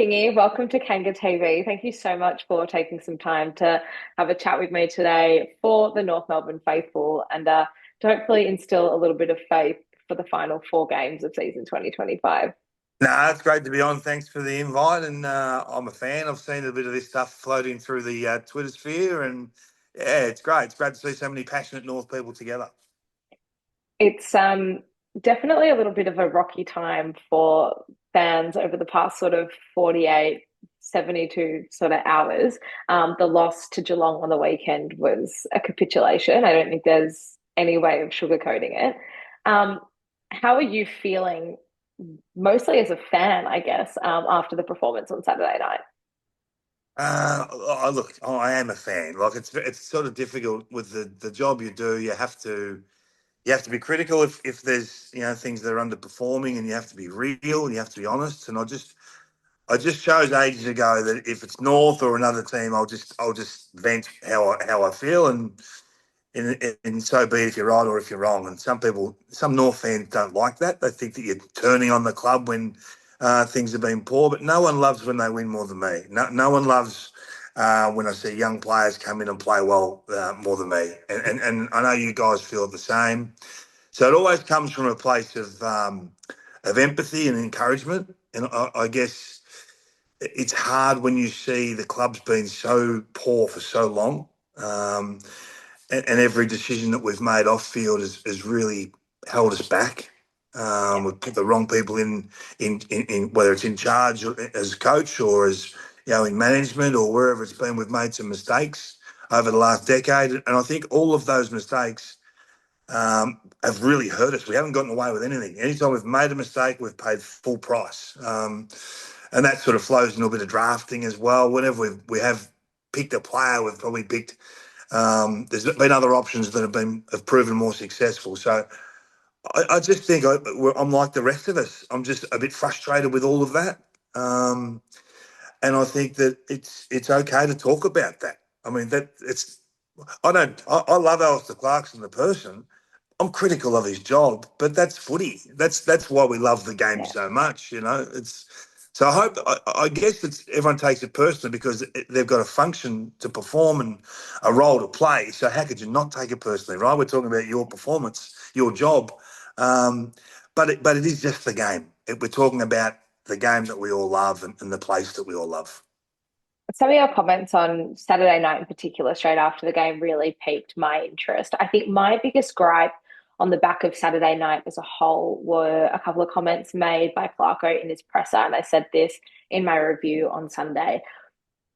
Kingy, welcome to Kanga TV. Thank you so much for taking some time to have a chat with me today for the North Melbourne faithful and to hopefully instill a little bit of faith for the final four games of season 2025. No, it's great to be on. Thanks for the invite, and I'm a fan. I've seen a bit of this stuff floating through the Twitter sphere, and yeah, it's great. It's great to see so many passionate North people together. It's definitely a little bit of a rocky time for fans over the past sort of 48, 72 sort of hours. The loss to Geelong on the weekend was a capitulation. I don't think there's any way of sugarcoating it. Um, how are you feeling, mostly as a fan, I guess, after the performance on Saturday night? Look, I am a fan. Like it's sort of difficult with the job you do. You have to be critical if there's things that are underperforming, and you have to be real and you have to be honest. And I just chose ages ago that if it's North or another team, I'll just vent how I feel, and so be it if you're right or if you're wrong. And some North fans don't like that. They think that you're turning on the club when things have been poor. But no one loves when they win more than me. No one loves when I see young players come in and play well more than me. And I know you guys feel the same. So it always comes from a place of empathy and encouragement. And I guess it's hard when you see the club's been so poor for so long. And every decision that we've made off field has really held us back. We've put the wrong people in whether it's in charge as a coach or as in management or wherever it's been. We've made some mistakes over the last decade, and I think all of those mistakes have really hurt us. We haven't gotten away with anything. Anytime we've made a mistake, we've paid full price, and that sort of flows into a bit of drafting as well. Whenever we have picked a player, we've probably picked. There's been other options that have proven more successful. So I just think I'm like the rest of us. I'm just a bit frustrated with all of that, and I think that it's okay to talk about that. I mean that it's. I don't. I love Alistair Clarkson, the person. I'm critical of his job, but that's footy. That's why we love the game Yeah. so much. It's so I guess it's everyone takes it personally because they've got a function to perform and a role to play. So how could you not take it personally, right? We're talking about your performance, your job, um, but it is just the game. We're talking about the game that we all love and the place that we all love. Some of your comments on Saturday night in particular, straight after the game, really piqued my interest. I think my biggest gripe on the back of Saturday night as a whole were a couple of comments made by Clarko in his presser, and I said this in my review on Sunday,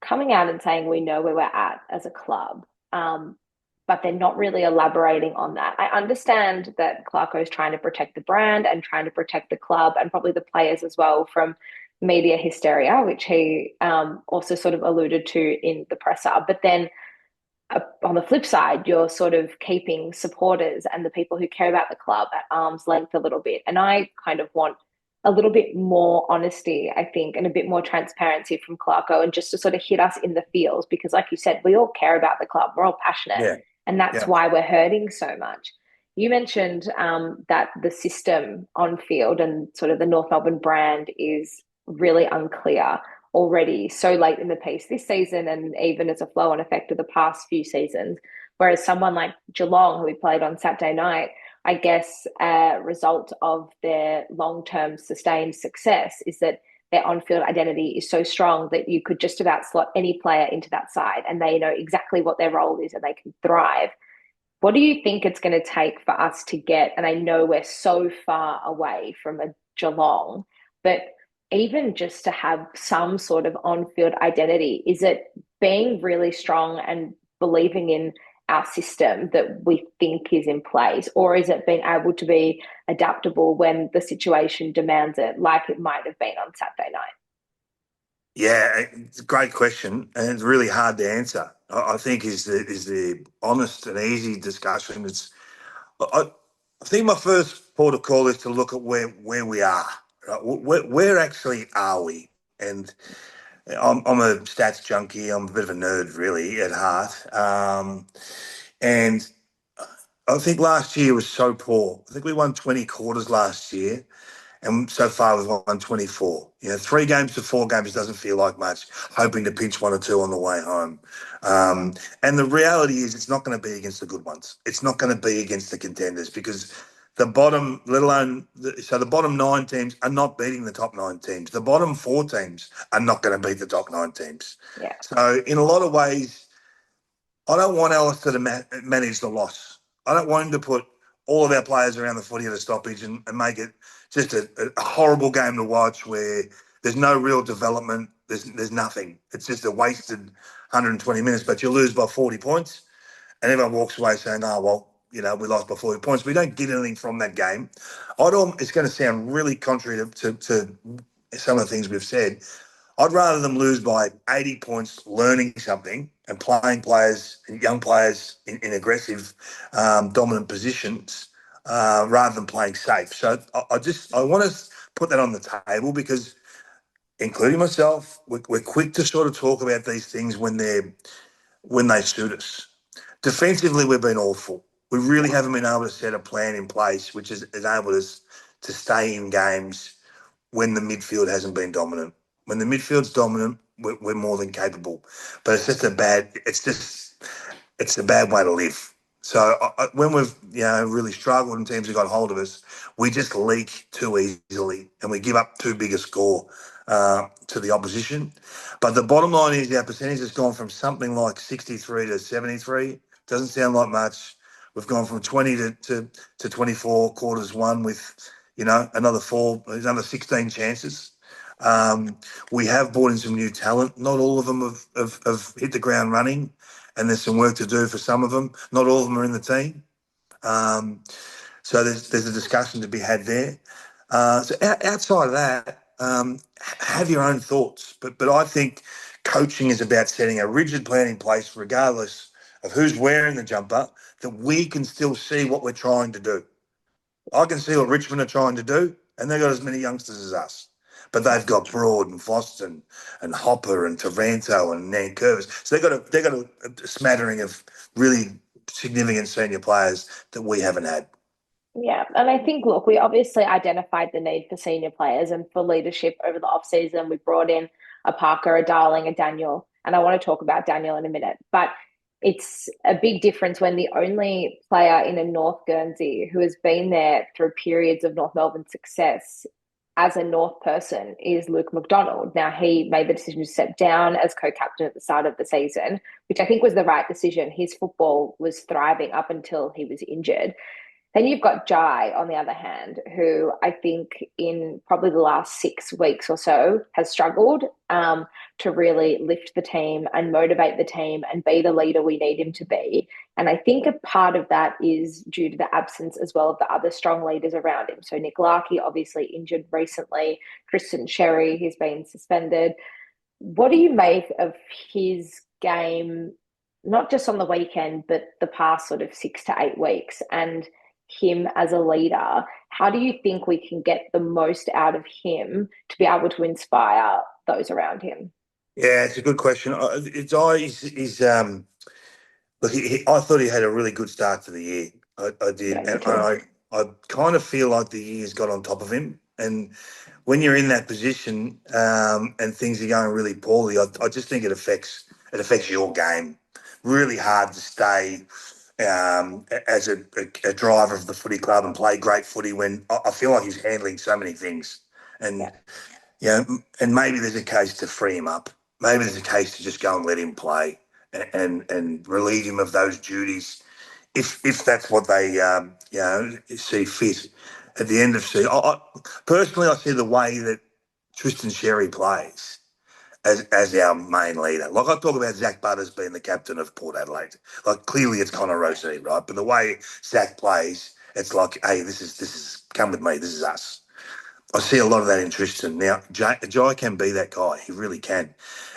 coming out and saying we know where we're at as a club, but they're not really elaborating on that. I understand that Clarko is trying to protect the brand and trying to protect the club and probably the players as well from media hysteria, which he also sort of alluded to in the presser. But then on the flip side, you're sort of keeping supporters and the people who care about the club at arm's length a little bit. And I kind of want a little bit more honesty, I think, and a bit more transparency from Clarko and just to sort of hit us in the feels because, like you said, we all care about the club. We're all passionate. Yeah, And that's yeah, why we're hurting so much. You mentioned that the system on field and sort of the North Melbourne brand is really unclear already so late in the piece this season and even as a flow on effect of the past few seasons. Whereas someone like Geelong, who we played on Saturday night, I guess a result of their long-term sustained success is that their on-field identity is so strong that you could just about slot any player into that side and they know exactly what their role is and they can thrive. What do you think it's going to take for us to get? And I know we're so far away from a Geelong, but even just to have some sort of on field identity, is it being really strong and believing in our system that we think is in place? Or is it being able to be adaptable when the situation demands it, like it might have been on Saturday night? yeah. It's a great question, and it's really hard to answer. I think is the honest and easy discussion. I think my first port of call is to look at where we are. Right? Where actually are we? And I'm a stats junkie. I'm a bit of a nerd, really, at heart. And I think last year was so poor. I think we won 20 quarters last year, and so far we've won 24. 3 games to 4 games doesn't feel like much, hoping to pinch 1 or 2 on the way home. And the reality is it's not going to be against the good ones. It's not going to be against the contenders because the bottom, let alone, so the bottom 9 teams are not beating the top 9 teams. The bottom 4 teams are not going to beat the top 9 teams. Yeah. So in a lot of ways, I don't want Alistair to manage the loss. I don't want him to put all of our players around the footy at a stoppage and make it just a horrible game to watch where there's no real development. There's nothing. It's just a wasted 120 minutes, but you lose by 40 points and everyone walks away saying, oh, well, we lost by 40 points. We don't get anything from that game. It's going to sound really contrary to some of the things we've said. I'd rather them lose by 80 points learning something and playing players, young players in aggressive, dominant positions rather than playing safe. So I want to put that on the table because, including myself, we're quick to sort of talk about these things when they suit us. Defensively, we've been awful. We really haven't been able to set a plan in place which has enabled us to stay in games when the midfield hasn't been dominant. When the midfield's dominant, we're more than capable. But it's a bad way to live. So when we've really struggled and teams have got hold of us, we just leak too easily and we give up too big a score to the opposition. But the bottom line is our percentage has gone from something like 63 to 73. Doesn't sound like much. We've gone from 20 to 24 quarters won with another 16 chances. We have brought in some new talent. Not all of them have hit the ground running, and there's some work to do for some of them. Not all of them are in the team. So there's a discussion to be had there. So outside of that, have your own thoughts. But I think coaching is about setting a rigid plan in place, regardless of who's wearing the jumper, that we can still see what we're trying to do. I can see what Richmond are trying to do, and they've got as many youngsters as us. But they've got Broad and Foston and Hopper and Taranto and Nankervis. So they've got a smattering of really significant senior players that we haven't had. Yeah, and I think, look, we obviously identified the need for senior players and for leadership over the off season. We brought in a Parker, a Darling, a Daniel, and I want to talk about Daniel in a minute. But it's a big difference when the only player in a North Guernsey who has been there through periods of North Melbourne success as a North person is Luke McDonald. Now, he made the decision to step down as co-captain at the start of the season, which I think was the right decision. His football was thriving up until he was injured. Then you've got Jai, on the other hand, who I think in probably the last 6 weeks or so has struggled to really lift the team and motivate the team and be the leader we need him to be. And I think a part of that is due to the absence as well of the other strong leaders around him. So Nick Larkey, obviously injured recently. Kristen Sherry, he's been suspended. What do you make of his game, not just on the weekend, but the past sort of 6 to 8 weeks? And him as a leader, how do you think we can get the most out of him to be able to inspire those around him? Yeah, it's a good question. Look, I thought he had a really good start to the year. I did, Yeah, me and too. I kind of feel like the year's got on top of him. And when you're in that position and things are going really poorly, I just think it affects your game. Really hard to stay as a driver of the footy club and play great footy when I feel like he's handling so many things. And Yeah. and maybe there's a case to free him up. Maybe there's a case to just go and let him play and relieve him of those duties, if that's what they see fit. At the end of season, personally, I see the way that Tristan Sherry plays as our main leader. Like I talk about Zach Butters being the captain of Port Adelaide. Like clearly it's Connor Rossi, right? But the way Zach plays, it's like, hey, this is come with me. This is us. I see a lot of that in Tristan. Now, Jai can be that guy. He really can.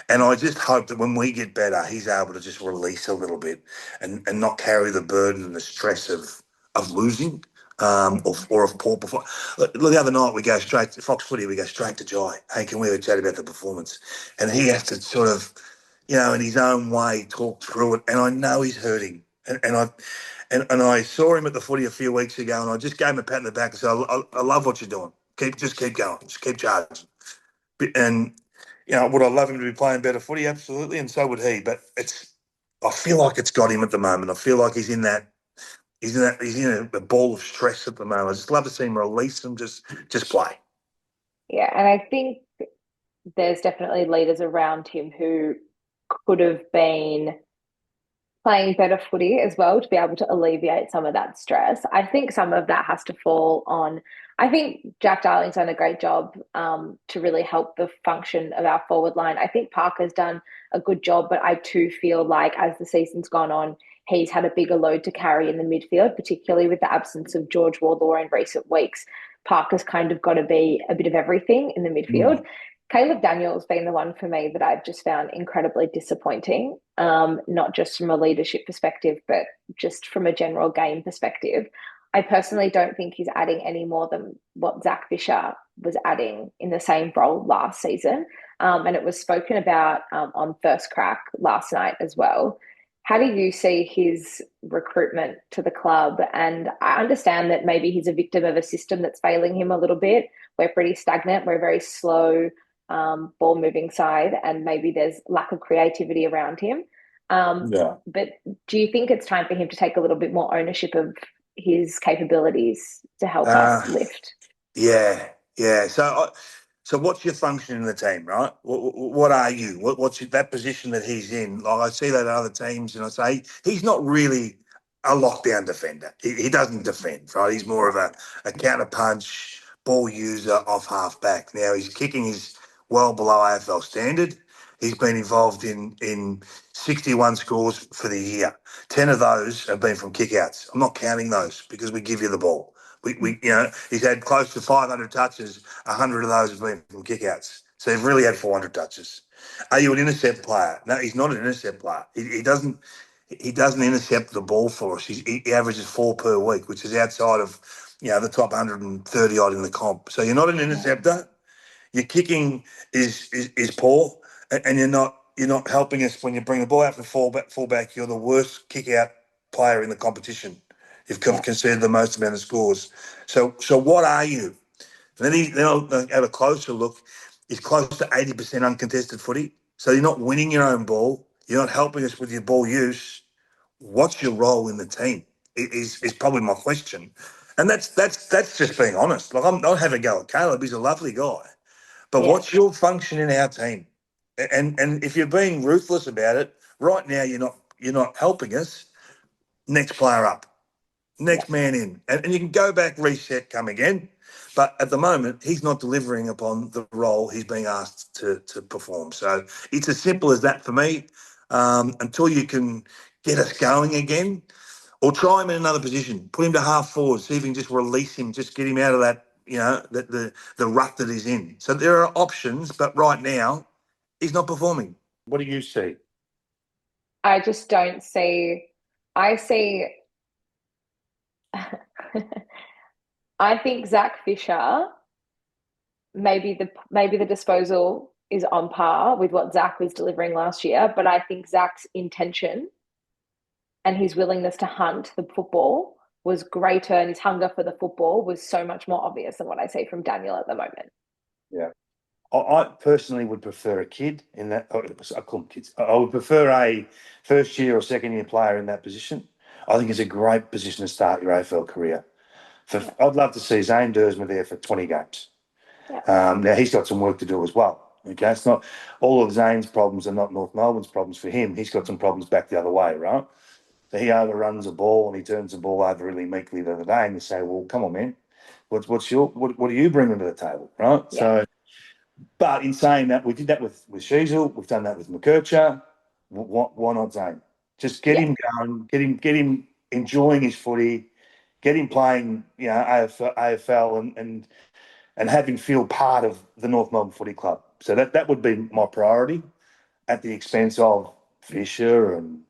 And I just hope that when we get better, he's able to just release a little bit and not carry the burden and the stress of losing or of poor performance. Look, the other night we go straight to Fox Footy, we go straight to Jai. Hey, can we have a chat about the performance? And he has to sort of, in his own way, talk through it. And I know he's hurting. And I saw him at the footy a few weeks ago and I just gave him a pat in the back and said, I love what you're doing. Keep going. Just keep charging. And would I love him to be playing better footy? Absolutely, and so would he. But I feel like it's got him at the moment. I feel like he's in a ball of stress at the moment. I just love to see him release and just play. Yeah, and I think there's definitely leaders around him who could have been playing better footy as well to be able to alleviate some of that stress. I think some of that has to fall on. I think Jack Darling's done a great job to really help the function of our forward line. I think Parker's done a good job, but I too feel like as the season's gone on, he's had a bigger load to carry in the midfield, particularly with the absence of George Wardlaw in recent weeks. Parker's kind of got to be a bit of everything in the midfield. Mm. Caleb Daniel's been the one for me that I've just found incredibly disappointing, not just from a leadership perspective, but just from a general game perspective. I personally don't think he's adding any more than what Zack Fisher was adding in the same role last season. And it was spoken about on First Crack last night as well. How do you see his recruitment to the club? And I understand that maybe he's a victim of a system that's failing him a little bit. We're pretty stagnant. We're very slow ball moving side, and maybe there's lack of creativity around him. Yeah. But do you think it's time for him to take a little bit more ownership of his capabilities to help us Uh, lift? yeah, yeah. So what's your function in the team, right? What are you? That position that he's in? Like I see that at other teams, and I say he's not really a lockdown defender. He doesn't defend, right? He's more Yeah, of a counter punch, ball user off half back. Now his kicking is well below AFL standard. He's been involved in 61 scores for the year. 10 of those have been from kickouts. I'm not counting those because we give you the ball. He's had close to 500 touches. 100 of those have been from kickouts. So he's really had 400 touches. Are you an intercept player? No, he's not an intercept player. He doesn't. He doesn't intercept the ball for us. He averages 4 per week, which is outside of the top 130 odd in the comp. So you're not an yeah, interceptor. Your kicking is poor, and you're not helping us when you bring the ball out for fullback. You're the worst kick out player in the competition. You've yeah, conceded the most amount of scores. So what are you? Then I'll have a closer look. He's close to 80% uncontested footy. So you're not winning your own ball. You're not helping us with your ball use. What's your role in the team? Is probably my question, and that's just being honest. Like I'm not having a go at Caleb. He's a lovely guy, but yeah, what's your function in our team? And if you're being ruthless about it, right now you're not helping us. Next player up, yeah, next man in, and you can go back, reset, come again. But at the moment, he's not delivering upon the role he's being asked to perform. So it's as simple as that for me. Until you can get us going again, or try him in another position, put him to half forward, see if you can just release him, just get him out of that, the rut that he's in. So there are options, but right now he's not performing. What do you see? I just don't see. I see. I think Zack Fisher, maybe the disposal is on par with what Zack was delivering last year, but I think Zack's intention and his willingness to hunt the football was greater, and his hunger for the football was so much more obvious than what I see from Daniel at the moment. Yeah. I personally would prefer a kid in that. I call them kids. I would prefer a first year or second year player in that position. I think it's a great position to start your AFL career. Yeah, I'd love to see Zane Dersma there for 20 games. yeah, Now he's got some work to do as well. Okay, it's not all of Zane's problems are not North Melbourne's problems for him. He's got some problems back the other way, right? So he overruns a ball and he turns the ball over really meekly the other day, and you say, "Well, come on, man, what are you bringing to the table, right?" yeah, So, but in saying that, we did that with Sheasel, we've done that with McKercher. Why not Zane? Just get yeah, him going, get him enjoying his footy, get him playing, AFL and have him feel part of the North Melbourne Footy Club. So that would be my priority at the expense of Fisher and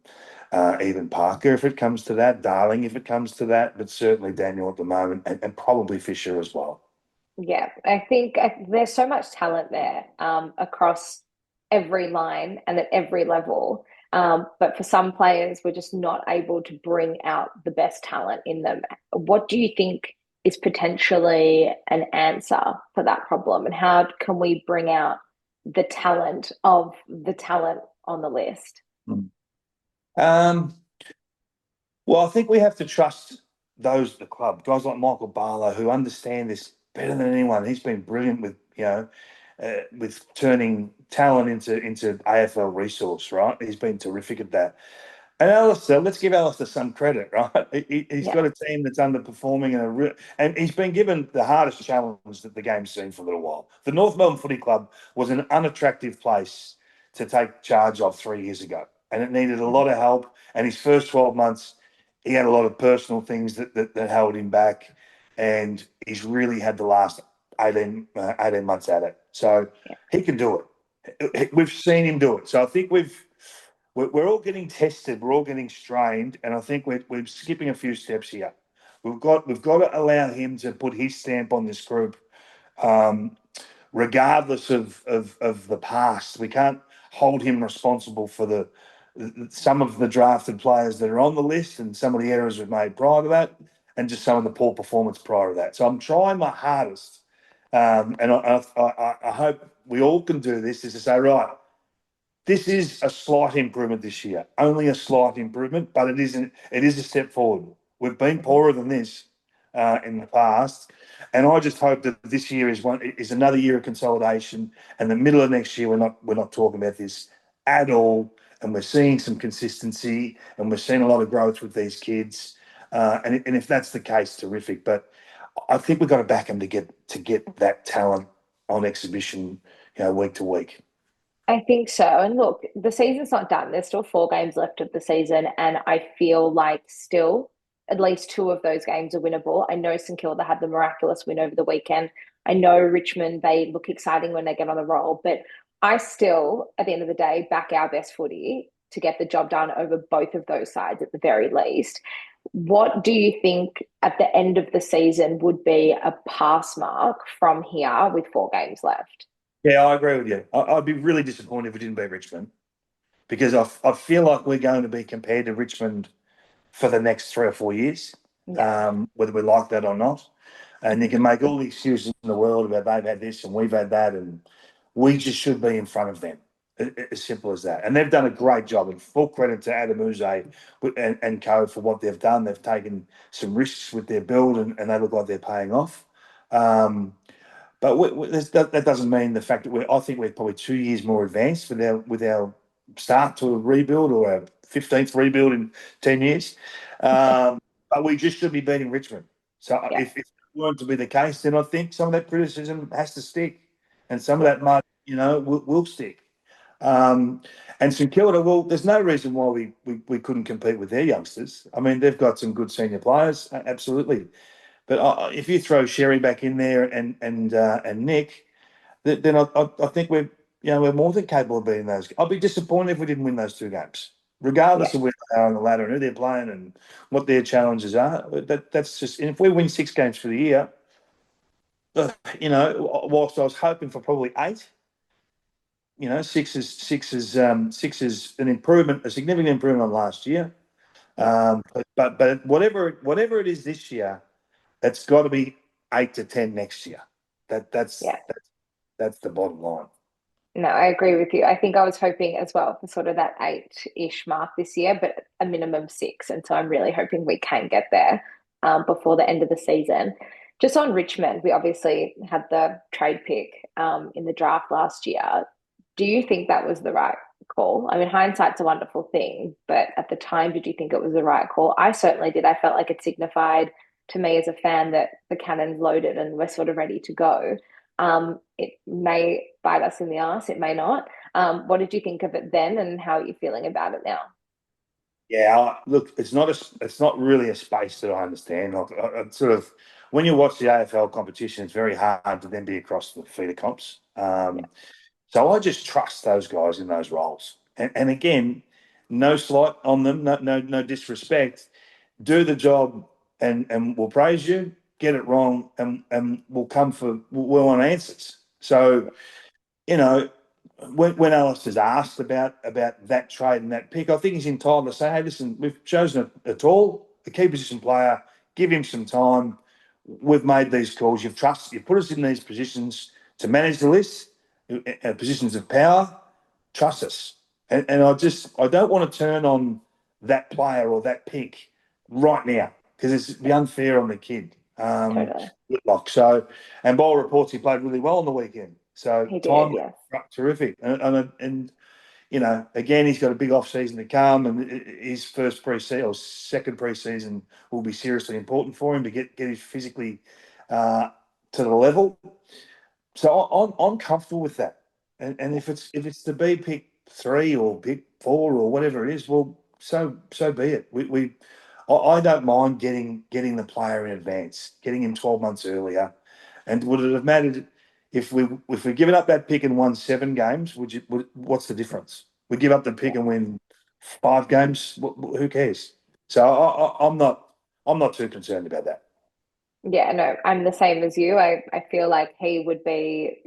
even Parker if it comes to that, Darling if it comes to that, but certainly Daniel at the moment and probably Fisher as well. yeah. I think there's so much talent there across every line and at every level. But for some players, we're just not able to bring out the best talent in them. What do you think is potentially an answer for that problem? And how can we bring out the talent of the talent on the list? Mm. Um, well, I think we have to trust those at the club, guys like Michael Barlow, who understand this better than anyone. He's been brilliant with, with turning talent into AFL resource, right? He's been terrific at that. And Alistair, let's give Alistair some credit, right? He's Yeah. got a team that's underperforming and he's been given the hardest challenge that the game's seen for a little while. The North Melbourne Footy Club was an unattractive place to take charge of 3 years ago, and it needed a lot of help. And his first 12 months, he had a lot of personal things that held him back, and he's really had the last 18 months at it. So Yeah. he can do it. We've seen him do it. So I think we're all getting tested. We're all getting strained, and I think we're skipping a few steps here. We've got to allow him to put his stamp on this group, um, regardless of the past. We can't hold him responsible for some of the drafted players that are on the list and some of the errors we've made prior to that, and just some of the poor performance prior to that. So I'm trying my hardest, and I hope we all can do this. Is to say, right, this is a slight improvement this year, only a slight improvement, but it isn't. It is a step forward. We've been poorer than this in the past, and I just hope that this year is another year of consolidation. And the middle of next year, we're not talking about this at all, and we're seeing some consistency, and we're seeing a lot of growth with these kids. And if that's the case, terrific. But I think we've got to back them to get that talent on exhibition, week to week. I think so. And look, the season's not done. There's still 4 games left of the season. And I feel like still at least 2 of those games are winnable. I know St Kilda had the miraculous win over the weekend. I know Richmond, they look exciting when they get on the roll. But I still, at the end of the day, back our best footy to get the job done over both of those sides at the very least. What do you think at the end of the season would be a pass mark from here with 4 games left? Yeah, I agree with you. I'd be really disappointed if we didn't beat Richmond because I feel like we're going to be compared to Richmond for the next 3 or 4 years, Yeah. whether we like that or not. And you can make all the excuses in the world about they've had this and we've had that, and we just should be in front of them. As simple as that. And they've done a great job. And full credit to Adam Uze and co for what they've done. They've taken some risks with their build, and they look like they're paying off. But that doesn't mean the fact that I think we're probably 2 years more advanced with our start to a rebuild or our 15th rebuild in 10 years. But we just should be beating Richmond. So Yeah. if it weren't to be the case, then I think some of that criticism has to stick, and some of that might, will stick. And St Kilda, well, there's no reason why we couldn't compete with their youngsters. I mean, they've got some good senior players, absolutely. But if you throw Sherry back in there and Nick, then I think we're more than capable of beating those. I'd be disappointed if we didn't win those 2 games, Yeah. regardless of where they are on the ladder and who they're playing and what their challenges are. That's just. And if we win 6 games for the year, whilst I was hoping for probably 8, six is an improvement, a significant improvement on last year. Yeah. But whatever it is this year, it's got to be 8 to 10 next year. That's Yeah. that's the bottom line. No, I agree with you. I think I was hoping as well for sort of that 8-ish mark this year, but a minimum 6. And so I'm really hoping we can get there before the end of the season. Just on Richmond, we obviously had the trade pick in the draft last year. Do you think that was the right call? I mean, hindsight's a wonderful thing, but at the time, did you think it was the right call? I certainly did. I felt like it signified to me as a fan that the cannon's loaded and we're sort of ready to go. It may bite us in the ass, it may not. What did you think of it then, and how are you feeling about it now? Yeah, look, it's not really a space that I understand. Like, sort of when you watch the AFL competition, it's very hard to then be across the feeder comps. Yeah. So I just trust those guys in those roles. And again, no slight on them, no disrespect. Do the job, and we'll praise you. Get it wrong, and we'll want answers. So, you know, when Alice is asked about that trade and that pick, I think he's entitled to say, "Hey, listen, we've chosen a tall, a key position player. Give him some time. we've made these calls. You've put us in these positions to manage the list, positions of power. Trust us. And I don't want to turn on that player or that pick right now because it's be unfair on the kid. Totally. Whitlock. So, and by all reports, he played really well on the weekend. So He did, time yes. terrific. And again, he's got a big off season to come, and his first pre-season or second pre-season will be seriously important for him to get him physically to the level. So I'm comfortable with that. And if it's to be pick 3 or pick 4 or whatever it is, well, so be it. I don't mind getting the player in advance, getting him 12 months earlier. And would it have mattered if we given up that pick and won 7 games? What's the difference? We give up the pick and win 5 games. Who cares? So I'm not too concerned about that. Yeah, no, I'm the same as you. I feel like he would be,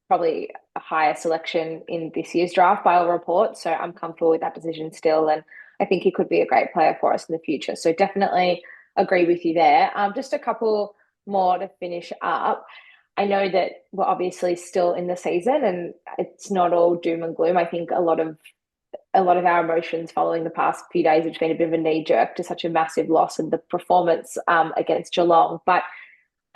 probably a higher selection in this year's draft by all reports. So I'm comfortable with that decision still. And I think he could be a great player for us in the future. So definitely agree with you there. Just a couple more to finish up. I know that we're obviously still in the season and it's not all doom and gloom. I think a lot of our emotions following the past few days, which have been a bit of a knee jerk to such a massive loss and the performance against Geelong. But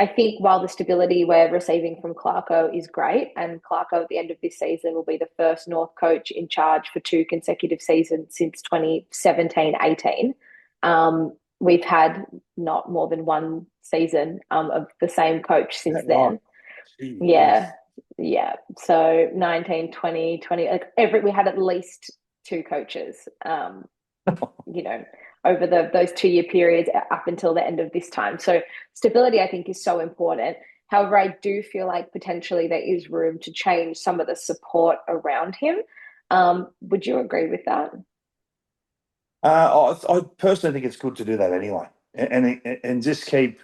I think while the stability we're receiving from Clarko is great, and Clarko at the end of this season will be the first North coach in charge for 2 consecutive seasons since 2017-18. We've had not more than 1 season of the same coach Is since that right? then. Jeez. Yeah, yeah. So 19, 20, 20, like we had at least 2 coaches, you know, over those 2-year periods up until the end of this time. So stability, I think, is so important. However, I do feel like potentially there is room to change some of the support around him. Would you agree with that? I personally think it's good to do that anyway, and just keep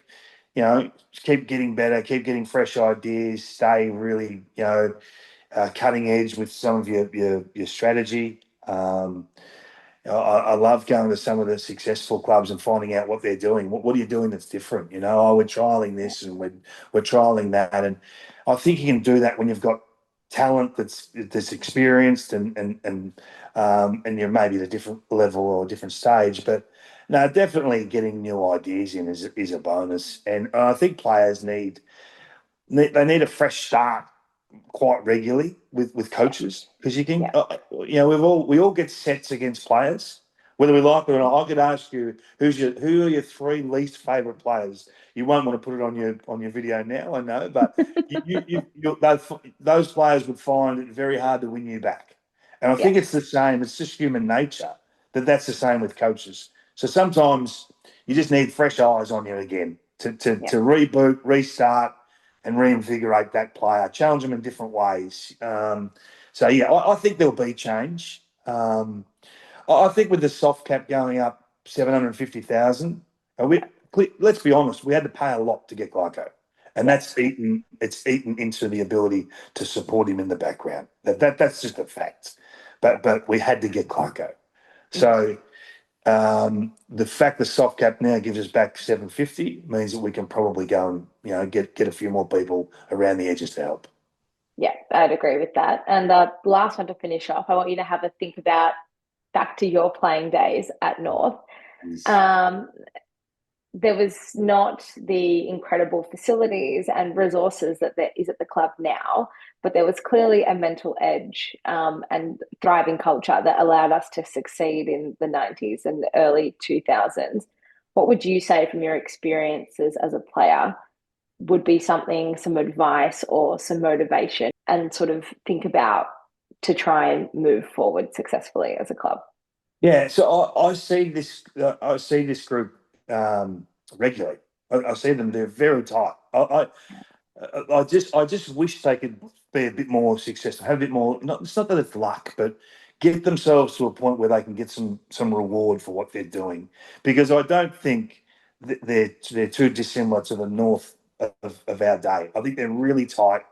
getting better, keep getting fresh ideas, stay really cutting edge with some of your strategy. I love going to some of the successful clubs and finding out what they're doing. What are you doing that's different? Oh, we're trialing this and we're trialing that, and I think you can do that when you've got talent that's experienced and you're maybe at a different level or a different stage. But no, definitely getting new ideas in is a bonus, and I think players need a fresh start quite regularly with Yeah, coaches because you can yeah, we all get sets against players whether we like it or not. I could ask you who are your 3 least favourite players. You won't want to put it on your video now, I know, but those players would find it very hard to win you back. And I yeah, think it's the same. It's just human nature that's the same with coaches. So sometimes you just need fresh eyes on you again yeah. to reboot, restart, and reinvigorate that player, challenge them in different ways. So yeah, I think there'll be change. I think with the soft cap going up 750,000, let's be honest, we had to pay a lot to get Glyco, and Yeah. it's eaten into the ability to support him in the background. That's just a fact. But we had to get Glyco. So the fact the soft cap now gives us back 750 means that we can probably go and get a few more people around the edges to help. Yeah, I'd agree with that. And the last one to finish off, I want you to have a think about back to your playing days at North. Yes. Um, there was not the incredible facilities and resources that there is at the club now, but there was clearly a mental edge and thriving culture that allowed us to succeed in the 90s and the early 2000s. What would you say from your experiences as a player would be some advice or some motivation and sort of think about to try and move forward successfully as a club? Yeah, so I see this group regularly. I see them; they're very tight. I just wish they could be a bit more successful, have a bit more. It's not that it's luck, but get themselves to a point where they can get some reward for what they're doing. Because I don't think they're too dissimilar to the North of our day. I think they're really tight.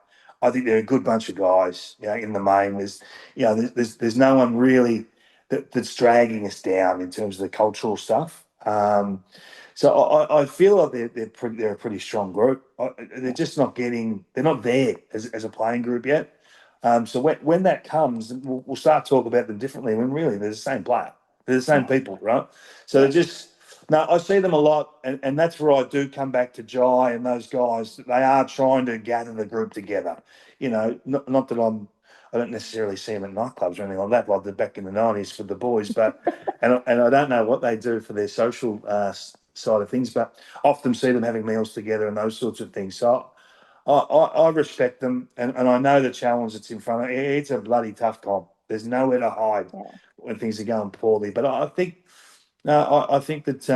I think they're a good bunch of guys. In the main, there's no one really that's dragging us down in terms of the cultural stuff. Um, so I feel like they're a pretty strong group. They're just not they're not there as a playing group yet. So when that comes, we'll start talk about them differently. When really they're the same player, they're the same Yeah, people, right? So they're yeah, just no. I see them a lot, and that's where I do come back to Jai and those guys. They are trying to gather the group together. Not that I don't necessarily see them at nightclubs or anything like that, like they're back in the '90s for the boys, but and I don't know what they do for their social side of things, but often see them having meals together and those sorts of things. So I respect them, and I know the challenge that's in front of it. It's a bloody tough comp. There's nowhere to hide yeah. when things are going poorly. But I think no, I think that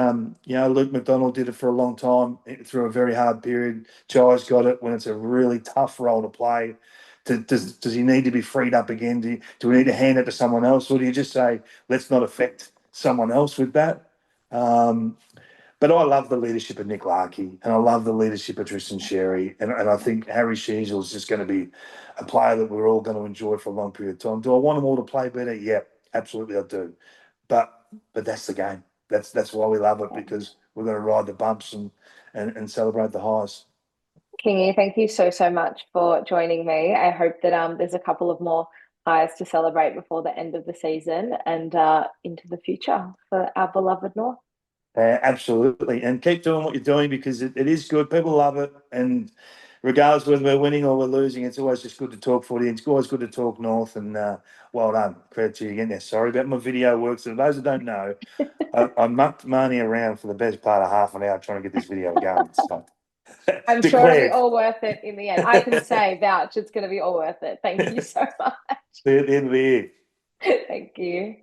Luke McDonald did it for a long time through a very hard period. Jai's got it when it's a really tough role to play. Does he need to be freed up again? Do we need to hand it to someone else, or do you just say let's not affect someone else with that? Um, but I love the leadership of Nick Larkey, and I love the leadership of Tristan Sherry, and I think Harry Sheasel is just going to be a player that we're all going to enjoy for a long period of time. Do I want them all to play better? Yeah, absolutely, I do. But that's the game. That's why we love it, because we're going to ride the bumps and celebrate the highs. Kingy, thank you so, so much for joining me. I hope that there's a couple of more highs to celebrate before the end of the season and into the future for our beloved North. Absolutely. And keep doing what you're doing, because it is good. People love it. And regardless whether we're winning or we're losing, it's always just good to talk footy. It's always good to talk North. And well done. Credit to you again there. Sorry about my video work. So those that don't know, I mucked Marnie around for the best part of half an hour trying to get this video going. So I'm sure it'll be declared. all worth it in the end. I can say, vouch, it's going to be all worth it. Thank you so much. See you at the end of the year. Thank you.